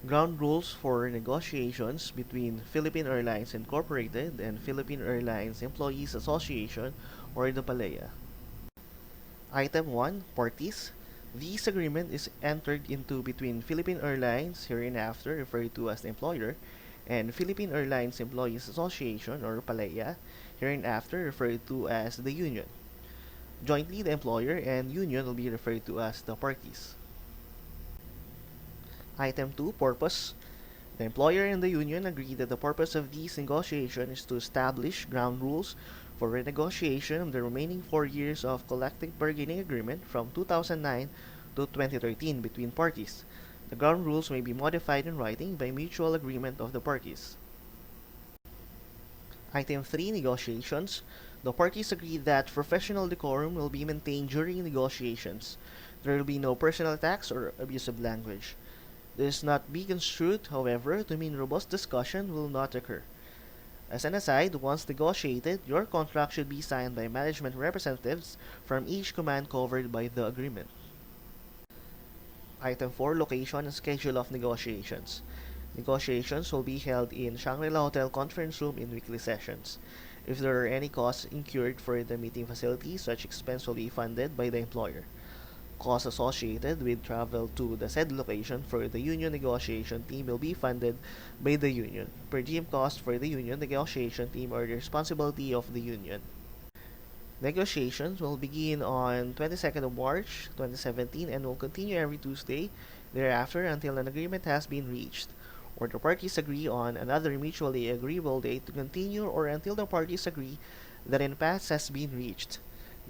Ground rules for negotiations between Philippine Airlines Incorporated and Philippine Airlines Employees Association or the PALEA. Item 1. Parties. This agreement is entered into between Philippine Airlines, hereinafter referred to as the employer, and Philippine Airlines Employees Association or PALEA, hereinafter referred to as the union. Jointly, the employer and union will be referred to as the parties. Item 2. Purpose. The employer and the union agree that the purpose of these negotiations is to establish ground rules for renegotiation of the remaining 4 years of collective bargaining agreement from 2009 to 2013 between parties. The ground rules may be modified in writing by mutual agreement of the parties. Item 3. Negotiations. The parties agree that professional decorum will be maintained during negotiations. There will be no personal attacks or abusive language. This is not be construed, however, to mean robust discussion will not occur. As an aside, once negotiated, your contract should be signed by management representatives from each command covered by the agreement. Item 4. Location and schedule of negotiations. Negotiations will be held in Shangri-La Hotel Conference Room in weekly sessions. If there are any costs incurred for the meeting facility, such expense will be funded by the employer. Costs associated with travel to the said location for the union negotiation team will be funded by the union. Per diem costs for the union negotiation team are the responsibility of the union. Negotiations will begin on 22nd of March 2017 and will continue every Tuesday thereafter until an agreement has been reached, or the parties agree on another mutually agreeable date to continue, or until the parties agree that an impasse has been reached.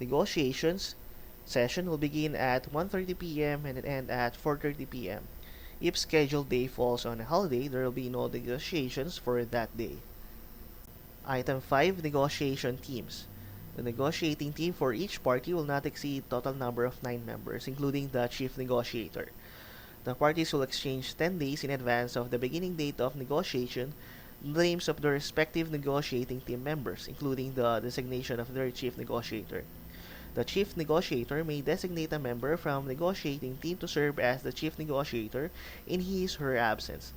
Negotiations session will begin at 1:30 p.m. and end at 4:30 p.m. If scheduled day falls on a holiday, there will be no negotiations for that day. Item 5. Negotiation teams. The negotiating team for each party will not exceed total number of 9 members, including the chief negotiator. The parties will exchange 10 days in advance of the beginning date of negotiation the names of the respective negotiating team members, including the designation of their chief negotiator. The chief negotiator may designate a member from negotiating team to serve as the chief negotiator in his or her absence.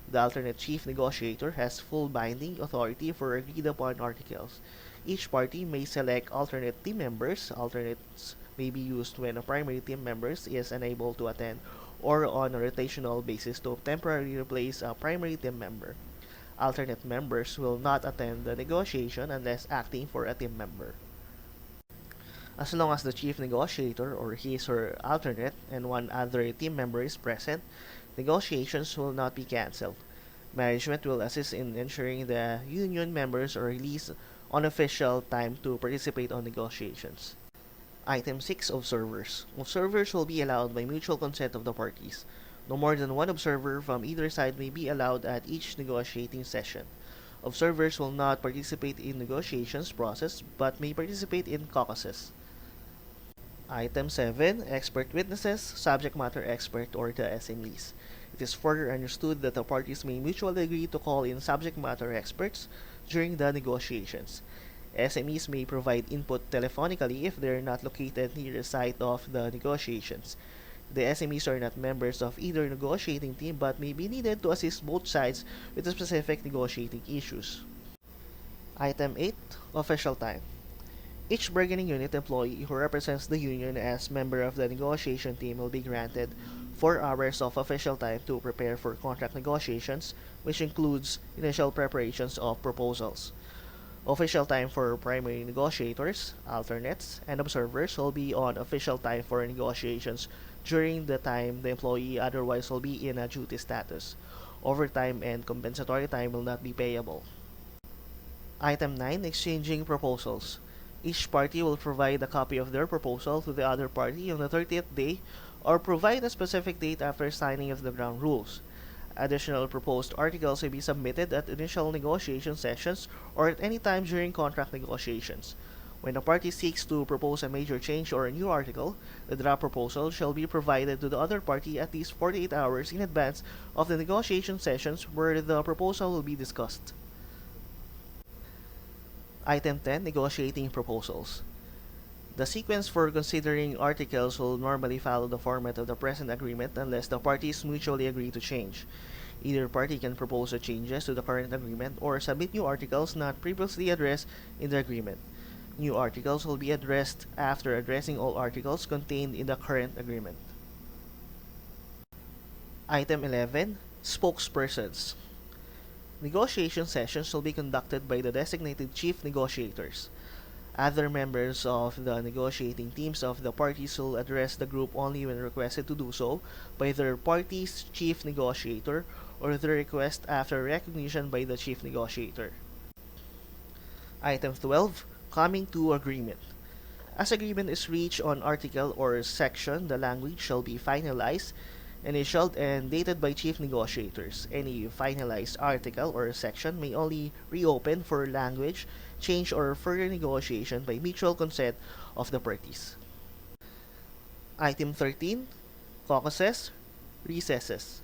The alternate chief negotiator has full binding authority for agreed upon articles. Each party may select alternate team members. Alternates may be used when a primary team member is unable to attend or on a rotational basis to temporarily replace a primary team member. Alternate members will not attend the negotiation unless acting for a team member. As long as the chief negotiator or his or her alternate and one other team member is present, negotiations will not be cancelled. Management will assist in ensuring the union members are released on official time to participate on negotiations. Item 6. Observers. Observers will be allowed by mutual consent of the parties. No more than one observer from either side may be allowed at each negotiating session. Observers will not participate in negotiations process but may participate in caucuses. Item 7. Expert witnesses, subject matter expert, or the SMEs. It is further understood that the parties may mutually agree to call in subject matter experts during the negotiations. SMEs may provide input telephonically if they are not located near the site of the negotiations. The SMEs are not members of either negotiating team but may be needed to assist both sides with the specific negotiating issues. Item 8. Official time. Each bargaining unit employee who represents the union as member of the negotiation team will be granted 4 hours of official time to prepare for contract negotiations, which includes initial preparations of proposals. Official time for primary negotiators, alternates, and observers will be on official time for negotiations during the time the employee otherwise will be in a duty status. Overtime and compensatory time will not be payable. Item 9. Exchanging proposals. Each party will provide a copy of their proposal to the other party on the 30th day or provide a specific date after signing of the ground rules. Additional proposed articles may be submitted at initial negotiation sessions or at any time during contract negotiations. When a party seeks to propose a major change or a new article, the draft proposal shall be provided to the other party at least 48 hours in advance of the negotiation sessions where the proposal will be discussed. Item 10. Negotiating proposals. The sequence for considering articles will normally follow the format of the present agreement unless the parties mutually agree to change. Either party can propose changes to the current agreement or submit new articles not previously addressed in the agreement. New articles will be addressed after addressing all articles contained in the current agreement. Item 11. Spokespersons. Negotiation sessions will be conducted by the designated chief negotiators. Other members of the negotiating teams of the parties will address the group only when requested to do so by their party's chief negotiator or the request after recognition by the chief negotiator. Item 12. Coming to agreement. As agreement is reached on article or section, the language shall be finalized, initialed, and dated by chief negotiators. Any finalized article or section may only reopen for language change or further negotiation by mutual consent of the parties. Item 13. Caucuses, recesses.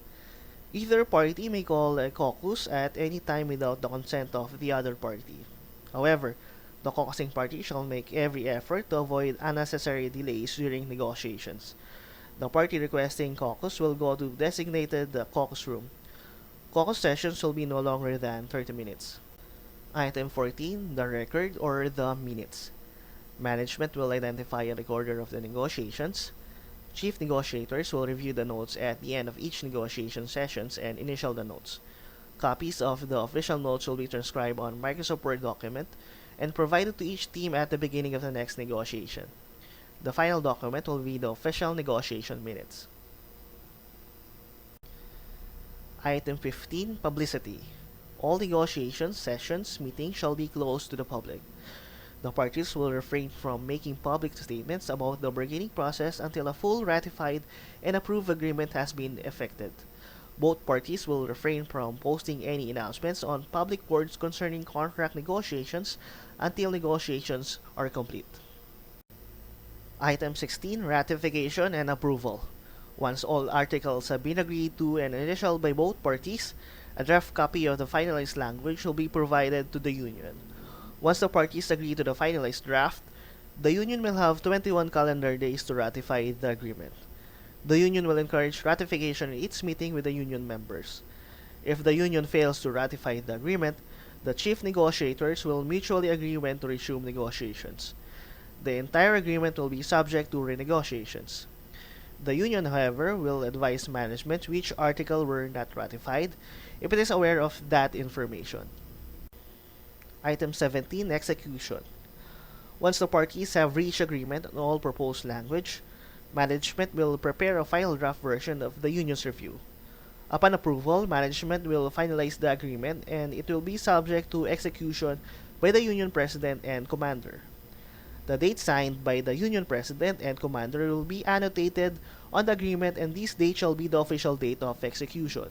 Either party may call a caucus at any time without the consent of the other party. However, the caucusing party shall make every effort to avoid unnecessary delays during negotiations. The party requesting caucus will go to designated caucus room. Caucus sessions will be no longer than 30 minutes. Item 14. The record or the minutes. Management will identify a recorder of the negotiations. Chief negotiators will review the notes at the end of each negotiation sessions and initial the notes. Copies of the official notes will be transcribed on Microsoft Word document and provided to each team at the beginning of the next negotiation. The final document will be the official negotiation minutes. Item 15. Publicity. All negotiation sessions meetings shall be closed to the public. The parties will refrain from making public statements about the bargaining process until a full ratified and approved agreement has been effected. Both parties will refrain from posting any announcements on public boards concerning contract negotiations until negotiations are complete. Item 16. Ratification and approval. Once all articles have been agreed to and initialed by both parties, a draft copy of the finalized language will be provided to the union. Once the parties agree to the finalized draft, the union will have 21 calendar days to ratify the agreement. The union will encourage ratification in its meeting with the union members. If the union fails to ratify the agreement, the chief negotiators will mutually agree when to resume negotiations. The entire agreement will be subject to renegotiations. The union, however, will advise management which article were not ratified if it is aware of that information. Item 17. Execution. Once the parties have reached agreement on all proposed language, management will prepare a final draft version of the union's review. Upon approval, management will finalize the agreement and it will be subject to execution by the union president and commander. The date signed by the union president and commander will be annotated on the agreement and this date shall be the official date of execution.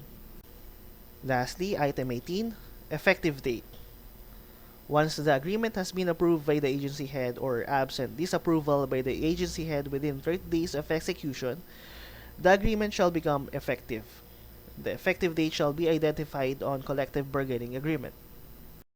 Lastly, item 18. Effective date. Once the agreement has been approved by the agency head or absent disapproval by the agency head within 30 days of execution, the agreement shall become effective. The effective date shall be identified on collective bargaining agreement.